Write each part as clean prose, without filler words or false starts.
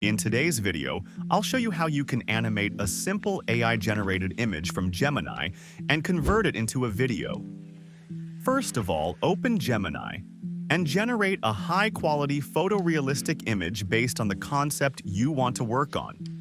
In today's video, I'll show you how you can animate a simple AI-generated image from Gemini and convert it into a video. First of all, open Gemini and generate a high-quality photorealistic image based on the concept you want to work on.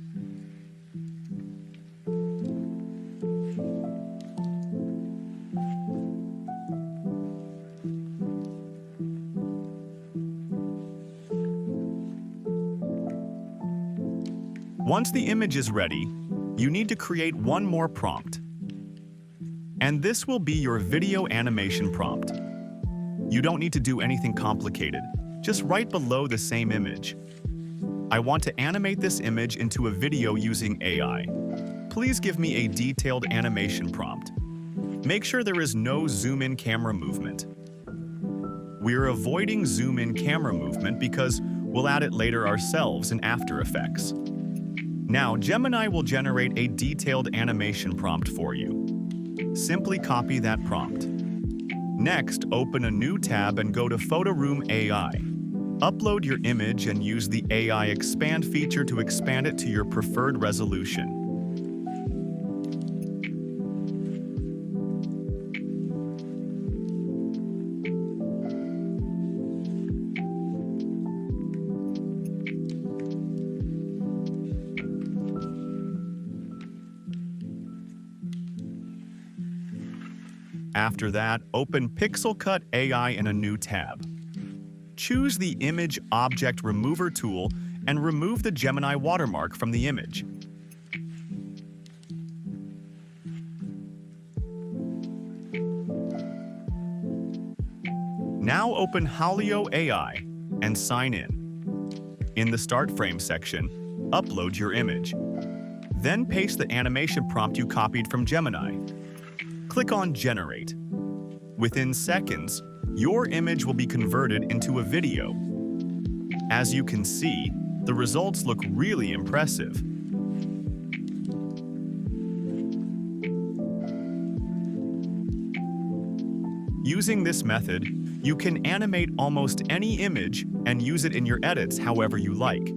Once the image is ready, you need to create one more prompt. And this will be your video animation prompt. You don't need to do anything complicated, just right below the same image. I want to animate this image into a video using AI. Please give me a detailed animation prompt. Make sure there is no zoom-in camera movement. We're avoiding zoom-in camera movement because we'll add it later ourselves in After Effects. Now, Gemini will generate a detailed animation prompt for you. Simply copy that prompt. Next, open a new tab and go to Photo Room AI. Upload your image and use the AI Expand feature to expand it to your preferred resolution. After that, open Pixel Cut AI in a new tab. Choose the Image Object Remover tool and remove the Gemini watermark from the image. Now open Halio AI and sign in. In the Start Frame section, upload your image. Then paste the animation prompt you copied from Gemini. Click on Generate. Within seconds, your image will be converted into a video. As you can see, the results look really impressive. Using this method, you can animate almost any image and use it in your edits however you like.